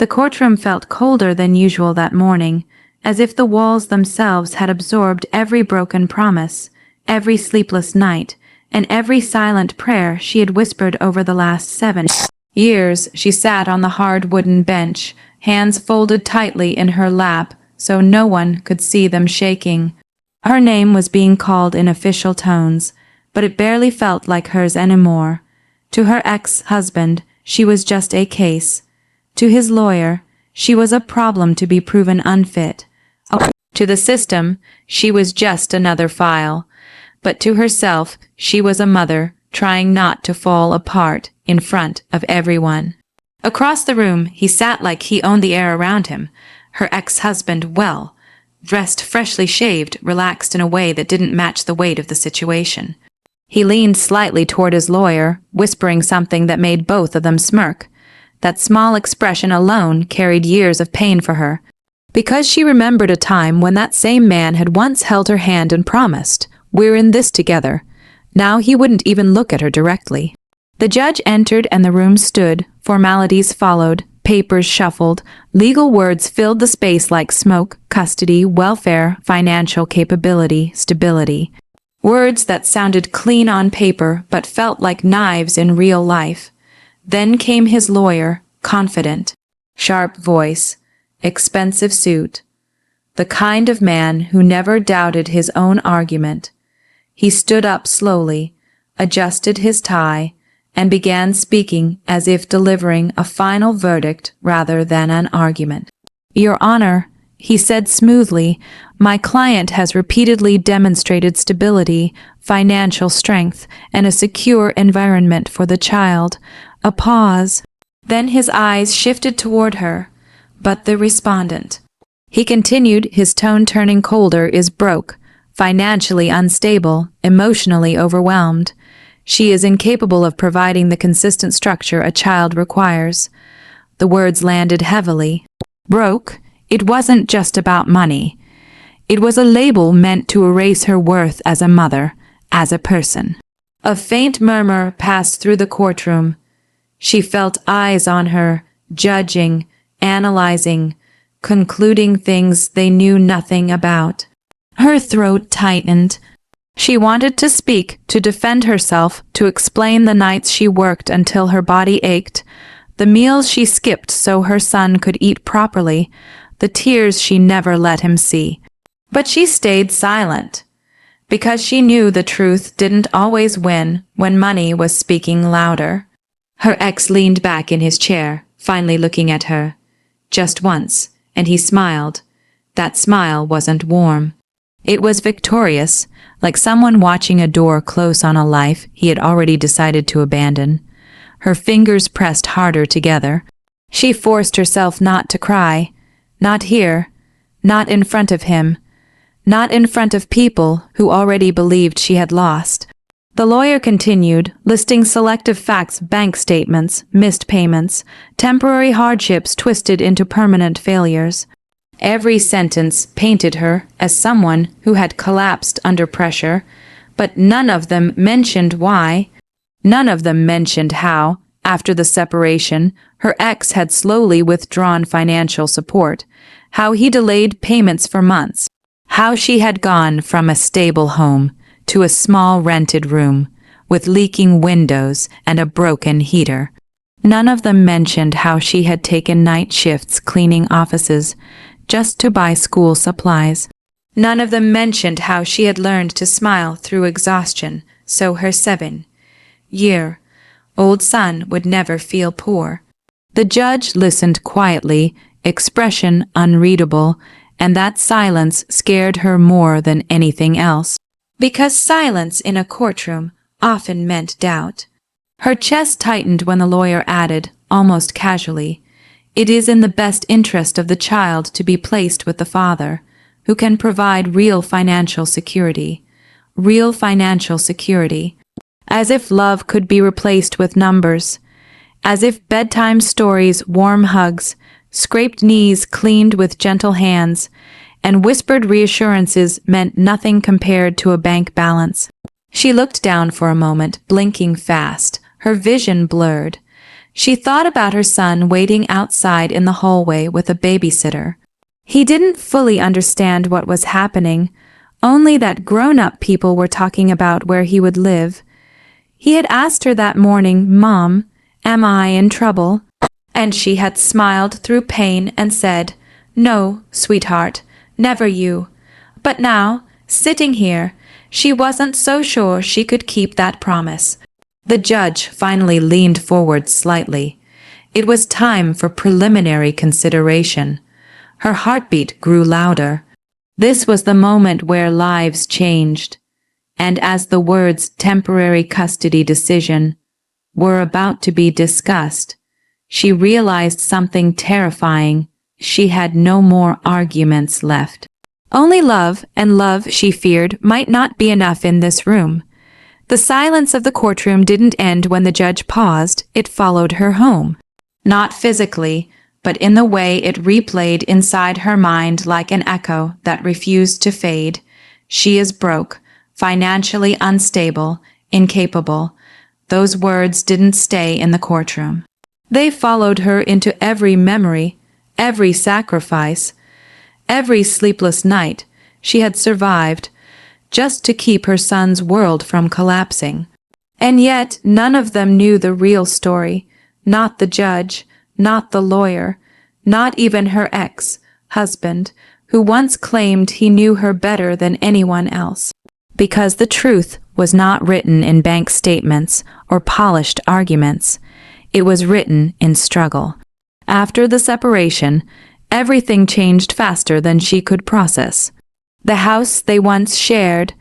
The courtroom felt colder than usual that morning, as if the walls themselves had absorbed every broken promise, every sleepless night, and every silent prayer she had whispered over the last 7 years. She sat on the hard wooden bench, hands folded tightly in her lap so no one could see them shaking. Her name was being called in official tones, but it barely felt like hers anymore. To her ex-husband, she was just a case. To his lawyer, she was a problem to be proven unfit. To the system, she was just another file. But to herself, she was a mother trying not to fall apart in front of everyone. Across the room, he sat like he owned the air around him. Her ex-husband, well, dressed freshly shaved, relaxed in a way that didn't match the weight of the situation. He leaned slightly toward his lawyer, whispering something that made both of them smirk. That small expression alone carried years of pain for her, because she remembered a time when that same man had once held her hand and promised, "We're in this together." Now he wouldn't even look at her directly. The judge entered and the room stood, formalities followed, papers shuffled, legal words filled the space like smoke, custody, welfare, financial capability, stability. Words that sounded clean on paper but felt like knives in real life. Then came his lawyer, confident, sharp voice, expensive suit. The kind of man who never doubted his own argument. He stood up slowly, adjusted his tie, and began speaking as if delivering a final verdict rather than an argument. "Your Honor," he said smoothly, "my client has repeatedly demonstrated stability, financial strength, and a secure environment for the child." A pause. Then his eyes shifted toward her. "But the respondent," he continued, his tone turning colder, "is broke, financially unstable, emotionally overwhelmed. She is incapable of providing the consistent structure a child requires." The words landed heavily. Broke? It wasn't just about money. It was a label meant to erase her worth as a mother, as a person. A faint murmur passed through the courtroom. She felt eyes on her, judging, analyzing, concluding things they knew nothing about. Her throat tightened. She wanted to speak, to defend herself, to explain the nights she worked until her body ached, the meals she skipped so her son could eat properly, the tears she never let him see. But she stayed silent, because she knew the truth didn't always win when money was speaking louder. Her ex leaned back in his chair, finally looking at her. Just once, and he smiled. That smile wasn't warm. It was victorious, like someone watching a door close on a life he had already decided to abandon. Her fingers pressed harder together. She forced herself not to cry. Not here. Not in front of him. Not in front of people who already believed she had lost. The lawyer continued, listing selective facts: bank statements, missed payments, temporary hardships twisted into permanent failures. Every sentence painted her as someone who had collapsed under pressure, but none of them mentioned why. None of them mentioned how, after the separation, her ex had slowly withdrawn financial support, how he delayed payments for months, how she had gone from a stable home to a small rented room with leaking windows and a broken heater. None of them mentioned how she had taken night shifts cleaning offices just to buy school supplies. None of them mentioned how she had learned to smile through exhaustion so her 7-year-old son would never feel poor. The judge listened quietly, expression unreadable, and that silence scared her more than anything else. Because silence in a courtroom often meant doubt. Her chest tightened when the lawyer added, almost casually, "It is in the best interest of the child to be placed with the father, who can provide real financial security." Real financial security. As if love could be replaced with numbers. As if bedtime stories, warm hugs, scraped knees cleaned with gentle hands, and whispered reassurances meant nothing compared to a bank balance. She looked down for a moment, blinking fast, her vision blurred. She thought about her son waiting outside in the hallway with a babysitter. He didn't fully understand what was happening, only that grown-up people were talking about where he would live. He had asked her that morning, "Mom, am I in trouble?" And she had smiled through pain and said, "No, sweetheart, never you." But now, sitting here, she wasn't so sure she could keep that promise. The judge finally leaned forward slightly. It was time for preliminary consideration. Her heartbeat grew louder. This was the moment where lives changed. And as the words "temporary custody decision" were about to be discussed, she realized something terrifying. She had no more arguments left. Only love, and love, she feared, might not be enough in this room. The silence of the courtroom didn't end when the judge paused. It followed her home. Not physically, but in the way it replayed inside her mind like an echo that refused to fade. She is broke, financially unstable, incapable. Those words didn't stay in the courtroom. They followed her into every memory, every sacrifice, every sleepless night she had survived just to keep her son's world from collapsing. And yet none of them knew the real story, not the judge, not the lawyer, not even her ex-husband, who once claimed he knew her better than anyone else. Because the truth was not written in bank statements or polished arguments. It was written in struggle. After the separation, everything changed faster than she could process. The house they once shared,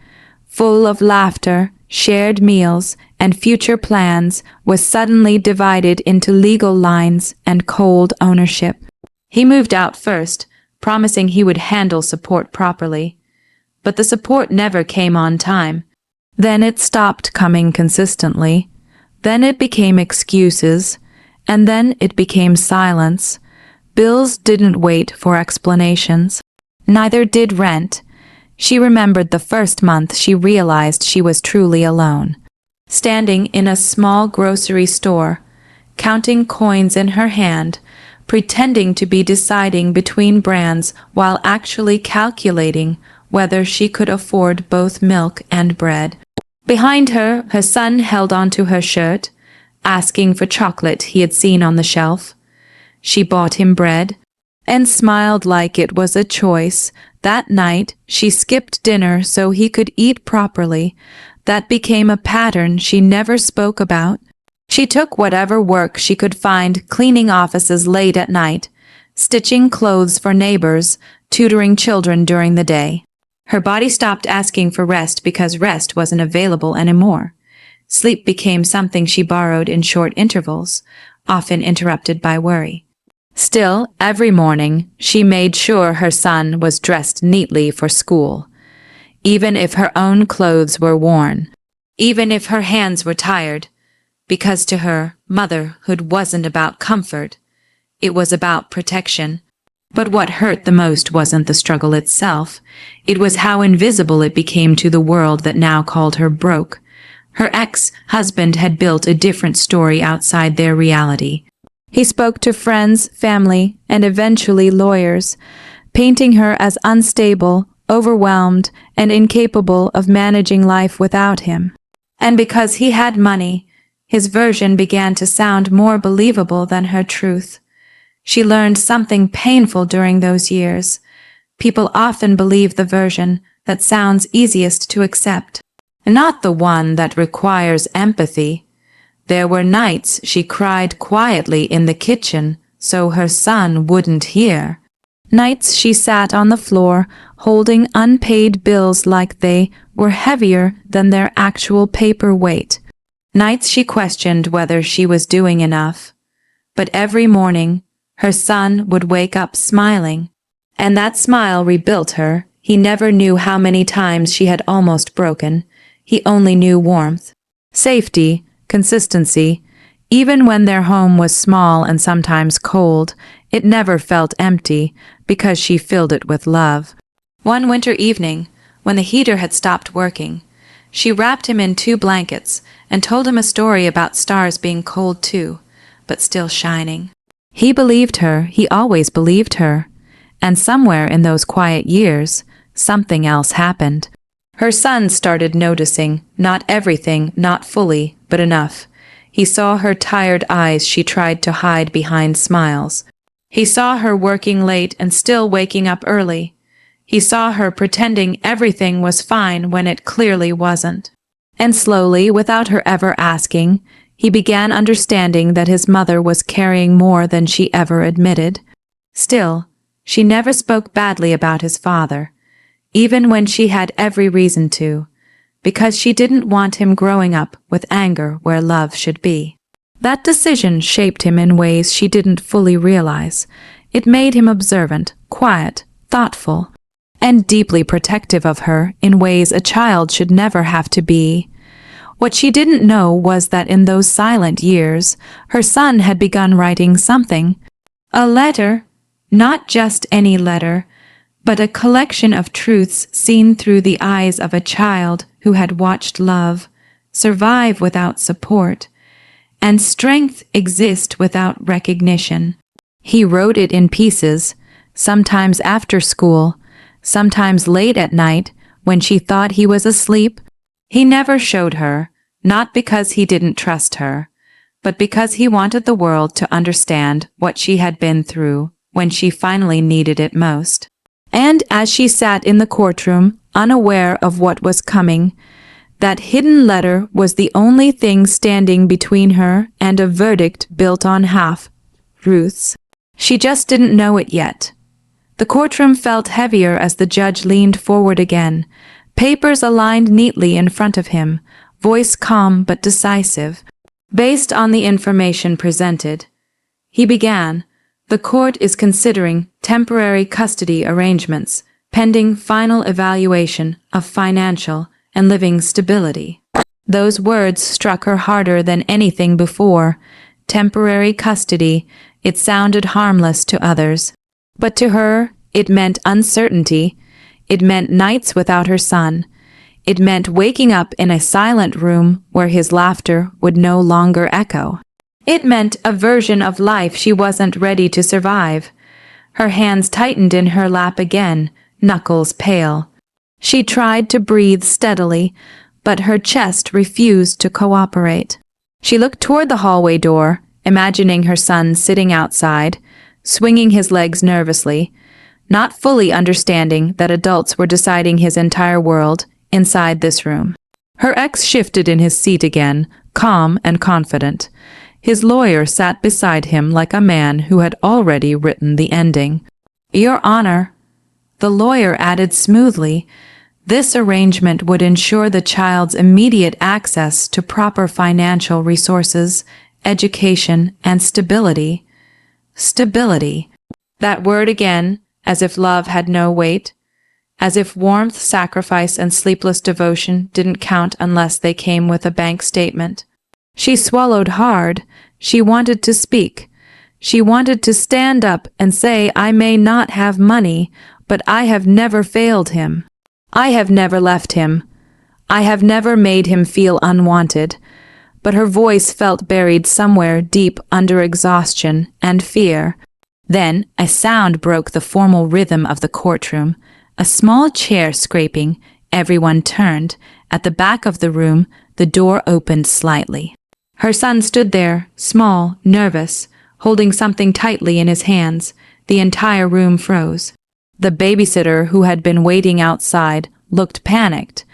full of laughter, shared meals, and future plans, was suddenly divided into legal lines and cold ownership. He moved out first, promising he would handle support properly. But the support never came on time. Then it stopped coming consistently. Then it became excuses. And then it became silence. Bills didn't wait for explanations. Neither did rent. She remembered the first month she realized she was truly alone. Standing in a small grocery store, counting coins in her hand, pretending to be deciding between brands while actually calculating whether she could afford both milk and bread. Behind her, her son held onto her shirt, asking for chocolate he had seen on the shelf. She bought him bread and smiled like it was a choice. That night, she skipped dinner so he could eat properly. That became a pattern she never spoke about. She took whatever work she could find, cleaning offices late at night, stitching clothes for neighbors, tutoring children during the day. Her body stopped asking for rest because rest wasn't available anymore. Sleep became something she borrowed in short intervals, often interrupted by worry. Still, every morning, she made sure her son was dressed neatly for school, even if her own clothes were worn, even if her hands were tired, because to her, motherhood wasn't about comfort. It was about protection. But what hurt the most wasn't the struggle itself. It was how invisible it became to the world that now called her broke. Her ex-husband had built a different story outside their reality. He spoke to friends, family, and eventually lawyers, painting her as unstable, overwhelmed, and incapable of managing life without him. And because he had money, his version began to sound more believable than her truth. She learned something painful during those years. People often believe the version that sounds easiest to accept, not the one that requires empathy. There were nights she cried quietly in the kitchen so her son wouldn't hear. Nights she sat on the floor holding unpaid bills like they were heavier than their actual paper weight. Nights she questioned whether she was doing enough. But every morning, her son would wake up smiling, and that smile rebuilt her. He never knew how many times she had almost broken. He only knew warmth, safety, consistency. Even when their home was small and sometimes cold, it never felt empty because she filled it with love. One winter evening, when the heater had stopped working, she wrapped him in 2 blankets and told him a story about stars being cold too, but still shining. He believed her, he always believed her. And somewhere in those quiet years, something else happened. Her son started noticing, not everything, not fully, but enough. He saw her tired eyes she tried to hide behind smiles. He saw her working late and still waking up early. He saw her pretending everything was fine when it clearly wasn't. And slowly, without her ever asking, he began understanding that his mother was carrying more than she ever admitted. Still, she never spoke badly about his father, even when she had every reason to, because she didn't want him growing up with anger where love should be. That decision shaped him in ways she didn't fully realize. It made him observant, quiet, thoughtful, and deeply protective of her in ways a child should never have to be. What she didn't know was that in those silent years, her son had begun writing something. A letter, not just any letter, but a collection of truths seen through the eyes of a child who had watched love survive without support, and strength exist without recognition. He wrote it in pieces, sometimes after school, sometimes late at night when she thought he was asleep. He never showed her, not because he didn't trust her, but because he wanted the world to understand what she had been through when she finally needed it most. And as she sat in the courtroom, unaware of what was coming, that hidden letter was the only thing standing between her and a verdict built on half-truths. She just didn't know it yet. The courtroom felt heavier as the judge leaned forward again, papers aligned neatly in front of him, voice calm but decisive. Based on the information presented, he began, "The court is considering temporary custody arrangements, pending final evaluation of financial and living stability." Those words struck her harder than anything before. Temporary custody, it sounded harmless to others. But to her, it meant uncertainty. It meant nights without her son. It meant waking up in a silent room where his laughter would no longer echo. It meant a version of life she wasn't ready to survive. Her hands tightened in her lap again, knuckles pale. She tried to breathe steadily, but her chest refused to cooperate. She looked toward the hallway door, imagining her son sitting outside, swinging his legs nervously, not fully understanding that adults were deciding his entire world inside this room. Her ex shifted in his seat again, calm and confident. His lawyer sat beside him like a man who had already written the ending. "Your Honor," the lawyer added smoothly, "this arrangement would ensure the child's immediate access to proper financial resources, education, and stability." Stability. That word again, as if love had no weight, as if warmth, sacrifice, and sleepless devotion didn't count unless they came with a bank statement. She swallowed hard. She wanted to speak. She wanted to stand up and say, "I may not have money, but I have never failed him. I have never left him. I have never made him feel unwanted." But her voice felt buried somewhere deep under exhaustion and fear. Then a sound broke the formal rhythm of the courtroom. A small chair scraping. Everyone turned. At the back of the room, the door opened slightly. Her son stood there, small, nervous, holding something tightly in his hands. The entire room froze. The babysitter, who had been waiting outside, looked panicked,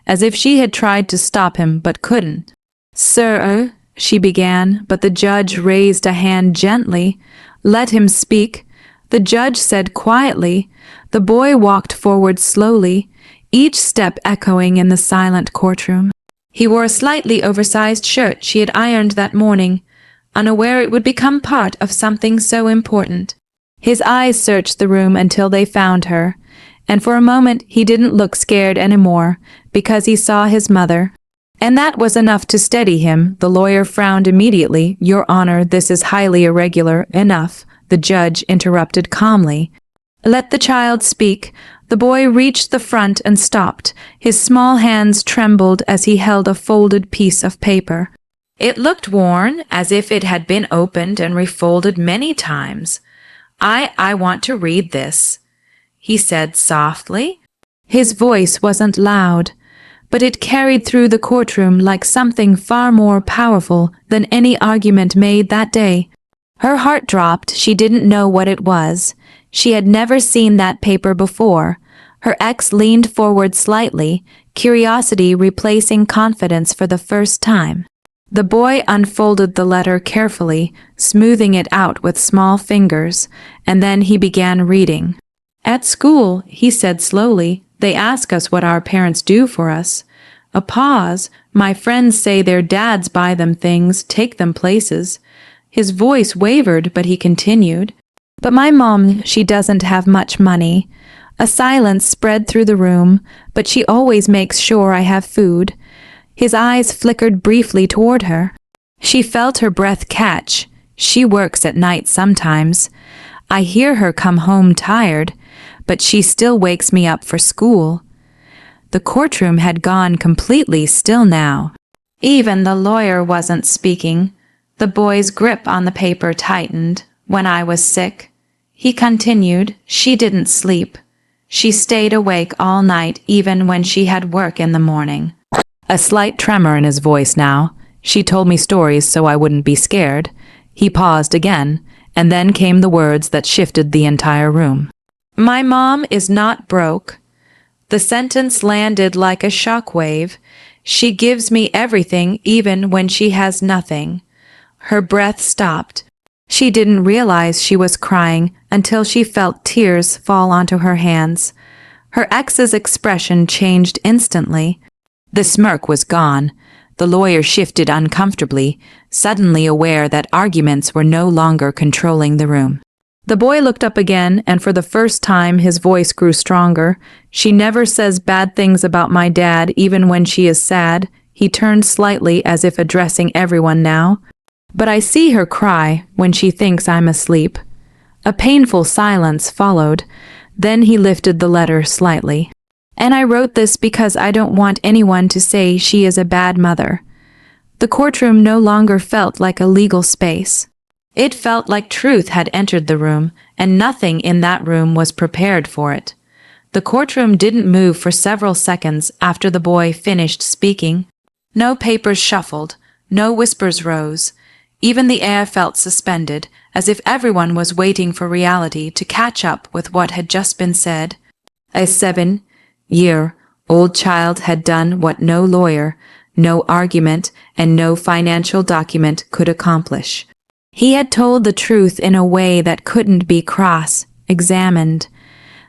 as if she had tried to stop him but couldn't. "Sir," she began, but the judge raised a hand gently. "Let him speak." The judge said quietly. The boy walked forward slowly, each step echoing in the silent courtroom. He wore a slightly oversized shirt she had ironed that morning, unaware it would become part of something so important. His eyes searched the room until they found her, and for a moment he didn't look scared anymore, because he saw his mother. And that was enough to steady him. The lawyer frowned immediately. "Your Honor, this is highly irregular." "Enough," the judge interrupted calmly. "Let the child speak." The boy reached the front and stopped. His small hands trembled as he held a folded piece of paper. It looked worn, as if it had been opened and refolded many times. I want to read this," he said softly. His voice wasn't loud, but it carried through the courtroom like something far more powerful than any argument made that day. Her heart dropped. She didn't know what it was. She had never seen that paper before. Her ex leaned forward slightly, curiosity replacing confidence for the first time. The boy unfolded the letter carefully, smoothing it out with small fingers, and then he began reading. "At school," he said slowly, "they ask us what our parents do for us." A pause. "My friends say their dads buy them things, take them places." His voice wavered, but he continued. "But my mom, she doesn't have much money." A silence spread through the room, "but she always makes sure I have food." His eyes flickered briefly toward her. She felt her breath catch. "She works at night sometimes. I hear her come home tired, but she still wakes me up for school." The courtroom had gone completely still now. Even the lawyer wasn't speaking. The boy's grip on the paper tightened. "When I was sick," he continued, "she didn't sleep. She stayed awake all night, even when she had work in the morning." A slight tremor in his voice now. "She told me stories so I wouldn't be scared." He paused again, and then came the words that shifted the entire room. "My mom is not broke." The sentence landed like a shockwave. "She gives me everything even when she has nothing." Her breath stopped. She didn't realize she was crying until she felt tears fall onto her hands. Her ex's expression changed instantly. The smirk was gone. The lawyer shifted uncomfortably, suddenly aware that arguments were no longer controlling the room. The boy looked up again, and for the first time his voice grew stronger. "She never says bad things about my dad, even when she is sad." He turned slightly as if addressing everyone now. "But I see her cry when she thinks I'm asleep." A painful silence followed. Then he lifted the letter slightly. "And I wrote this because I don't want anyone to say she is a bad mother." The courtroom no longer felt like a legal space. It felt like truth had entered the room, and nothing in that room was prepared for it. The courtroom didn't move for several seconds after the boy finished speaking. No papers shuffled, no whispers rose. Even the air felt suspended, as if everyone was waiting for reality to catch up with what had just been said. A 7-year-old child had done what no lawyer, no argument, and no financial document could accomplish. He had told the truth in a way that couldn't be cross-examined.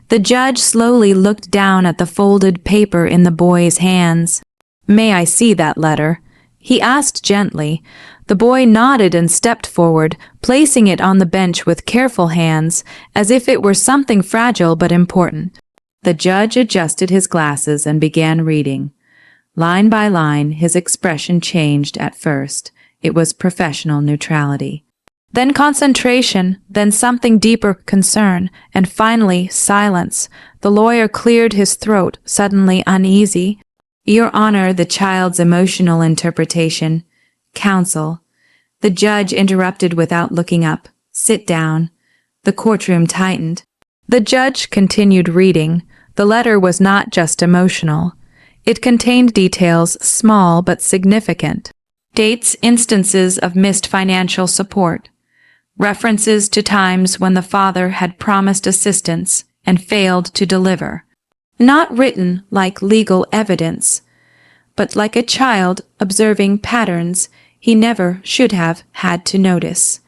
The judge slowly looked down at the folded paper in the boy's hands. "May I see that letter?" he asked gently. The boy nodded and stepped forward, placing it on the bench with careful hands, as if it were something fragile but important. The judge adjusted his glasses and began reading. Line by line, his expression changed at first. It was professional neutrality. Then concentration, then something deeper, concern, and finally silence. The lawyer cleared his throat, suddenly uneasy. "Your Honor, the child's emotional interpretation." "Counsel." The judge interrupted without looking up. "Sit down." The courtroom tightened. The judge continued reading. The letter was not just emotional. It contained details, small but significant. Dates, instances of missed financial support. References to times when the father had promised assistance and failed to deliver. Not written like legal evidence, but like a child observing patterns he never should have had to notice.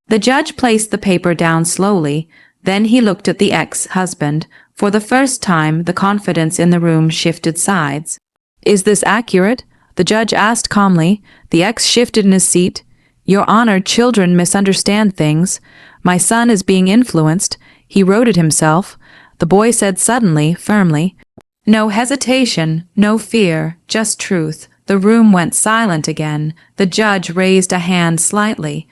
The judge placed the paper down slowly, then he looked at the ex-husband. For the first time, the confidence in the room shifted sides. "Is this accurate?" the judge asked calmly. The ex shifted in his seat. "Your Honor, children misunderstand things. My son is being influenced. He wrote it himself." The boy said suddenly, firmly. No hesitation, no fear, just truth. The room went silent again. The judge raised a hand slightly.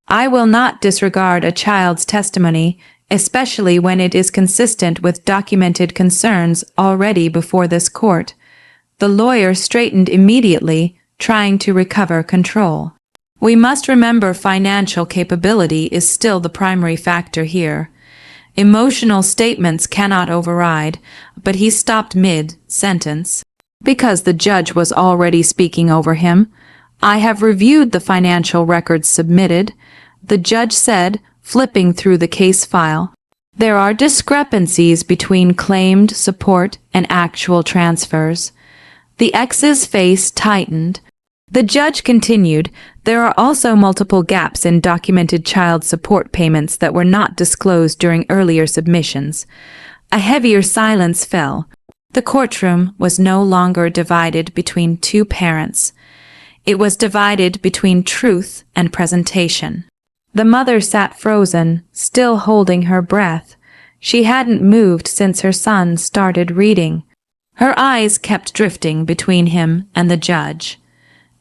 "I will not disregard a child's testimony, especially when it is consistent with documented concerns already before this court." The lawyer straightened immediately, trying to recover control. We must remember financial capability is still the primary factor here. Emotional statements cannot override, but he stopped mid-sentence. Because the judge was already speaking over him. I have reviewed the financial records submitted, the judge said, flipping through the case file. There are discrepancies between claimed support and actual transfers. The ex's face tightened. The judge continued, there are also multiple gaps in documented child support payments that were not disclosed during earlier submissions. A heavier silence fell. The courtroom was no longer divided between two parents. It was divided between truth and presentation. The mother sat frozen, still holding her breath. She hadn't moved since her son started reading. Her eyes kept drifting between him and the judge,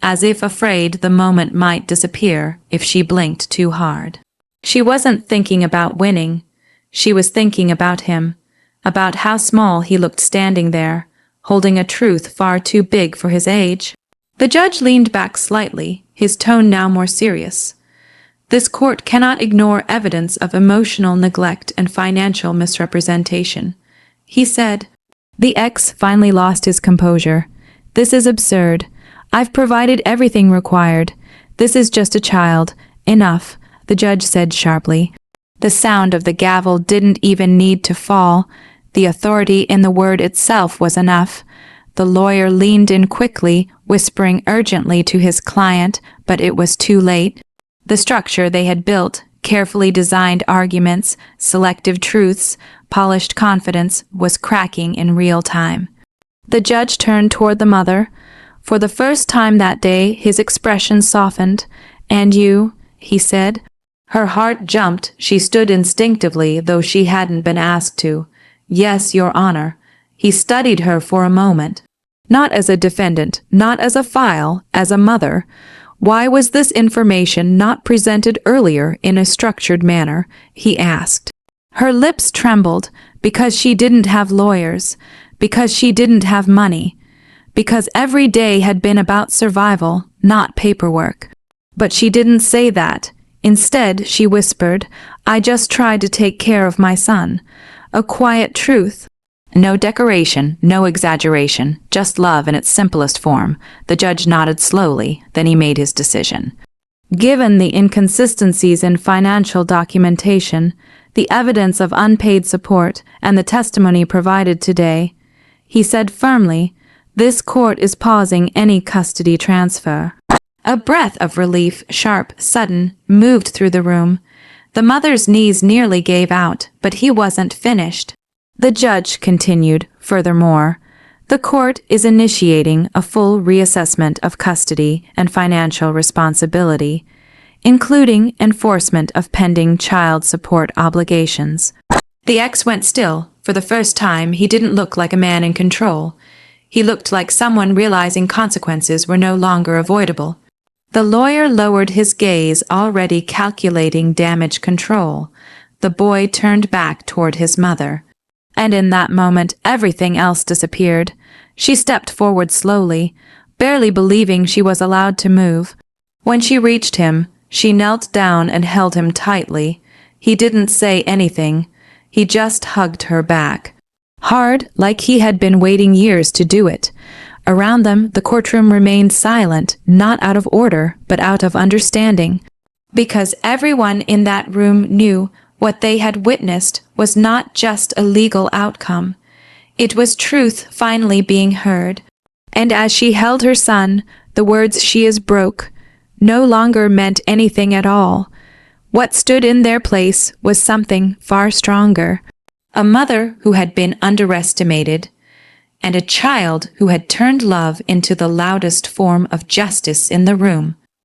as if afraid the moment might disappear if she blinked too hard. She wasn't thinking about winning. She was thinking about him, about how small he looked standing there, holding a truth far too big for his age. The judge leaned back slightly, his tone now more serious. This court cannot ignore evidence of emotional neglect and financial misrepresentation, he said. The ex finally lost his composure. This is absurd. I've provided everything required. This is just a child. Enough, the judge said sharply. The sound of the gavel didn't even need to fall. The authority in the word itself was enough. The lawyer leaned in quickly, whispering urgently to his client, but it was too late. The structure they had built, carefully designed arguments, selective truths, polished confidence, was cracking in real time. The judge turned toward the mother. For the first time that day, his expression softened. "And you?" he said. Her heart jumped. She stood instinctively, though she hadn't been asked to. "Yes, Your Honor." He studied her for a moment. Not as a defendant, not as a file, as a mother. Why was this information not presented earlier in a structured manner? He asked. Her lips trembled because she didn't have lawyers, because she didn't have money, because every day had been about survival, not paperwork. But she didn't say that. Instead, she whispered, "I just tried to take care of my son." A quiet truth. No decoration, no exaggeration, just love in its simplest form. The judge nodded slowly, then he made his decision. Given the inconsistencies in financial documentation, the evidence of unpaid support, and the testimony provided today, he said firmly, this court is pausing any custody transfer. A breath of relief, sharp, sudden, moved through the room. The mother's knees nearly gave out, but he wasn't finished. The judge continued, furthermore, the court is initiating a full reassessment of custody and financial responsibility, including enforcement of pending child support obligations. The ex went still. For the first time, he didn't look like a man in control. He looked like someone realizing consequences were no longer avoidable. The lawyer lowered his gaze, already calculating damage control. The boy turned back toward his mother. And in that moment, everything else disappeared. She stepped forward slowly, barely believing she was allowed to move. When she reached him, she knelt down and held him tightly. He didn't say anything. He just hugged her back. Hard, like he had been waiting years to do it. Around them, the courtroom remained silent, not out of order, but out of understanding. Because everyone in that room knew what they had witnessed was not just a legal outcome. It was truth finally being heard. And as she held her son, the words "she is broke" no longer meant anything at all. What stood in their place was something far stronger. A mother who had been underestimated, and a child who had turned love into the loudest form of justice in the room.